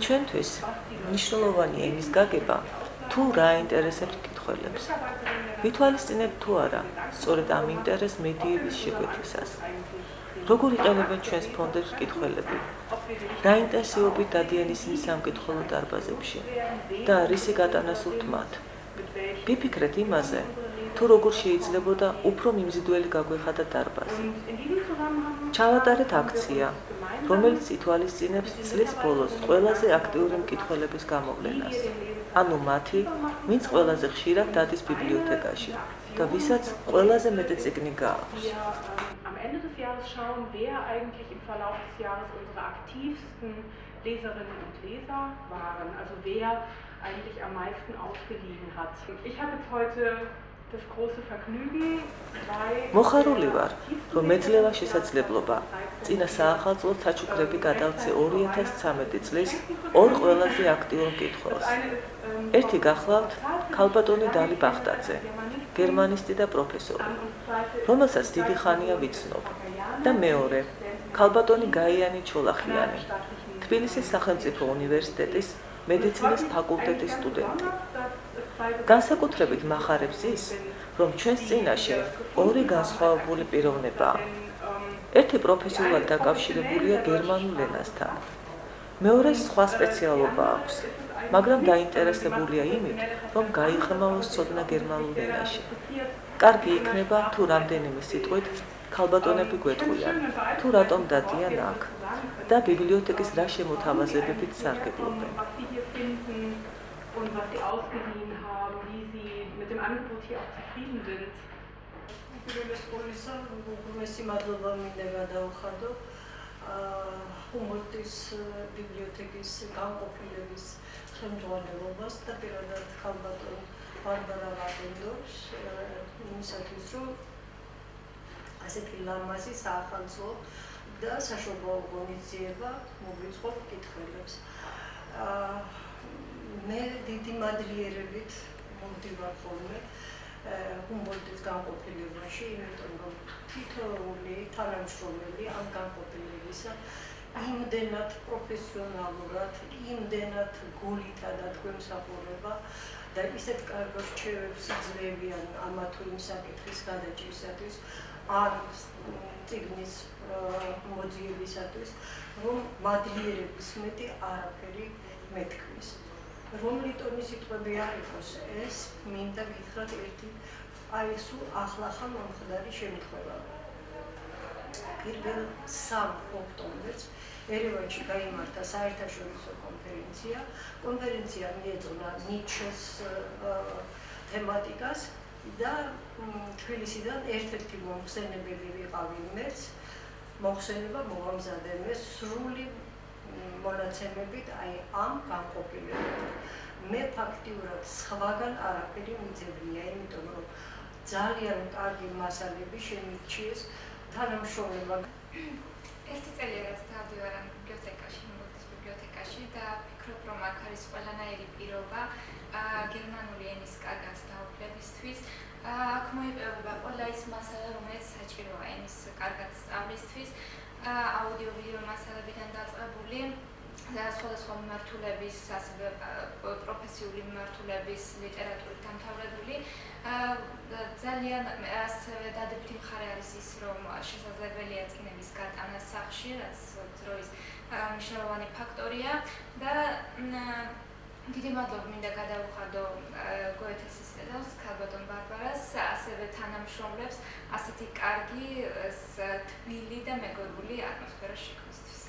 ჩვენთვის მნიშვნელოვანია იმის გაგება, თუ რა ინტერესებს მკითხველებს. ვითვალისწინებთ თუ არა, სწორედ ამ ინტერესს მედიების შეკვეთისას. როგორ იყენებენ ჩვენს ფონდებს მკითხველები? რა ინტენსივობით დადიან ისინი სამკითხველო დარბაზებში და რისი გატანასურთ მათ? ვიფიქრეთ იმაზე, თუ როგორ შეიძლებოდა უფრო მიმზიდველი გაგვეხადა დარბაზი. ჩავატარეთ აქცია, რომელიც ითვალისწინებს წლის ბოლოს ყველაზე აქტიური მკითხველების გამოვლენას. ანუ მათი, ვინც ყველაზე ხშირად დადის ბიბლიოთეკაში და ვისაც ყველაზე მეტი წიგნი გააქვს. Am Ende des Jahres schauen, wer eigentlich im Verlauf des Jahres unsere aktivsten Leserinnen und Leser waren, also wer eigentlich am meisten ausgeliehen hat. Ich habe jetzt heute das große Vergnügen, მოხარული ვარ, რომ მეძლევა შესაძლებლობა წინა საახალწლოდ საჩუქრები გადავცე 2013 წლის ორ ყველაზე აქტიურ მკითხველს. ერთი გახლავთ ქალბატონი დალი ბახტაძე, გერმანისტი და პროფესორი, რომელსაც დიდი ხანია ვიცნობ, და მეორე ქალბატონი გაიანი ჩოლახიანი, თბილისის სახელმწიფო უნივერსიტეტის მედიცინის ფაკულტეტის სტუდენტი. განსაკუთრებით მახარებს ის, რომ ჩვენს წინაშე ორი განსხვავებული პიროვნებაა. ერთი პროფესიულად დაკავშირებულია გერმანულ ენასთან. მეორეს სხვა სპეციალობა აქვს, მაგრამ დაინტერესებულია იმით, რომ გაიღრმავოს ცოდნა გერმანულ ენაში. კარგი იქნება, თუ რამდენიმე სიტყვით ქალბატონები გვეტყვიან, თუ რატომ დადიან აქ და ბიბლიოთეკის რა შემოთავაზებებით სარგებლობენ. Und was sie ausgeliehen haben, wie sie mit dem Angebot hier auch zufrieden sind. Humboldt-ის ბიბლიოთეკის განყოფილების ხელმძღვანელობას და პირადად ქალბატონ ბარბარა ვაგენდორს იმისათვის, რომ ასეთი ლამაზი საახალწლო და საშობაო ღონისძიება მოვიწყო მკითხველებს. მე დიდი მადლიერებით მომდივარ ხოლმე Humboldt-ის განყოფილებაში, იმიტომ რომ თითოეული თანამშრომელი ამ განყოფილებისა იმდენად პროფესიონალურად, იმდენად გულითად ადგმსახურება და ისეთ კარგ რჩევებს იძლევიან ამა თუ იმ საკითხის გადაჭრისათვის, ან წიგნის მოძიებისათვის, რომ მადლიერების მეტი არაფერი მეთქმის. რომელი ტონის სიტყვები არ იყოს ეს, მინდა გითხრათ ერთი სულ ახლახან მომხდარი შემთხვევა. პირველ 3 ოქტომბერს ერევანში გაიმართა საერთაშორისო კონფერენცია. კონფერენცია მიეძღვნა ნიჩეს თემატიკას და თბილისიდან ერთ-ერთი მომხსენებელი ვიყავი მეც. მოხსენება მოვამზადე მე სრული მონაცემებით ამ განყოფილებიდან. მე ფაქტიურად სხვაგან არაფერი მიძებნია, იმიტომ რომ ძალიან კარგი მასალები შემირჩიეს თანამშრომლობა. ერთი წელი რაც დავდივარ ამ ბიბლიოთეკაში, Humboldt-ის ბიბლიოთეკაში და ვფიქრობ, რომ აქ არის ყველანაირი პირობა გერმანული ენის კარგად დაუფლებისთვის. აქ მოიპოვება ყველა ის მასალა, რომელიც საჭიროა ენის კარგად სწავლისთვის. აუდიო-ვიდეო მასალებიდან დაწყებული და სხვადასხვა მიმართულების, ასევე პროფესიული მიმართულების ლიტერატურით დამთავრებული. ძალიან ასევე დადებითი მხარე არის ის, რომ შესაძლებელია წიგნების გატანა სახლში, რაც დროის მნიშვნელოვანი ფაქტორია და დიდი მადლობა მინდა გადავუხადო გოეთესის რედაქტორს, ქალბატონ ბარბარას, ასევე თანამშრომლებს ასეთი კარგი, თბილი და მეგობრული ატმოსფერო შექმნისთვის.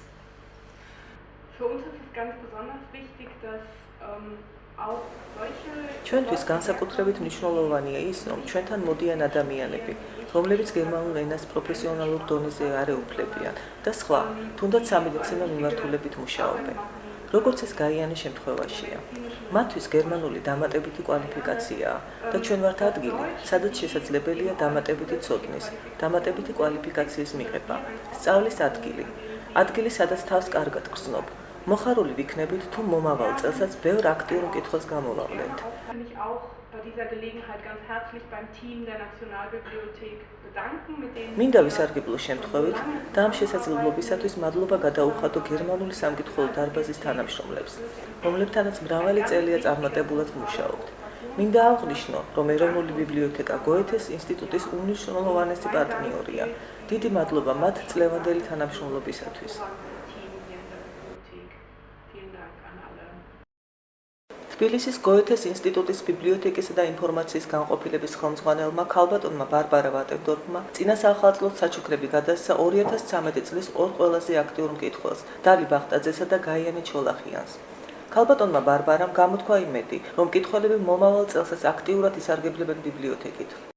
Für uns ist es ganz besonders wichtig, dass auch solche ჩვენთვის განსაკუთრებით მნიშვნელოვანია ის, რომ ჩვენთან მოდიან ადამიანები, რომლებიც გერმანულ ენას პროფესიონალურ დონეზე არეუფლებიან და სხვა, თუნდაც სამედიცინო მიმართულებით მუშაობენ. როგორც ეს გაიანი შემთხვევაშია. მათთვის გერმანული დამატებითი კვალიფიკაციაა და ჩვენ ვართ ადგილი, სადაც შესაძლებელია დამატებითი ცოდნის, დამატებითი კვალიფიკაციის მიღება, სწავლის ადგილი, ადგილი, სადაც თავს კარგად გრძნობ. მოხარული ვიქნებით, თუ მომავალ წელსაც ბევრ აქტიურ მკითხველს გამოვავლენთ. Finde ich auch, bei dieser Gelegenheit ganz herzlich beim Team der Nationalbibliothek bedanken, mit dem მინდა ვისარგებლო შემთხვევით და ამ შესაძლებლობისათვის მადლობა გადაუხადო გერმანული სამკითხველო დარბაზის თანამშრომლებს, რომლებთანაც მრავალი წელია წარმატებულად მუშაობთ. მინდა აღვნიშნო, რომ ეროვნული ბიბლიოთეკა გოეთეს ინსტიტუტის უმნიშვნელოვანესი პარტნიორია. დიდი მადლობა მათ წლევანდელი თანამშრომლობისათვის. თბილისის გოეთეს ინსტიტუტის ბიბლიოთეკისა და ინფორმაციის განყოფილების ხელმძღვანელმა ქალბატონმა ბარბარა ვატენდორფმა წინა საახალწლოდ საჩუქრები გადასცა 2013 წლის ორ ყველაზე აქტიურ მკითხველს, დალი ბახტაძესა და გაიანე ჩოლახიანს. ქალბატონმა ბარბარამ გამოთქვა იმედი, რომ მკითხველები მომავალ წელსაც აქტიურად ისარგებლებენ ბიბლიოთეკით.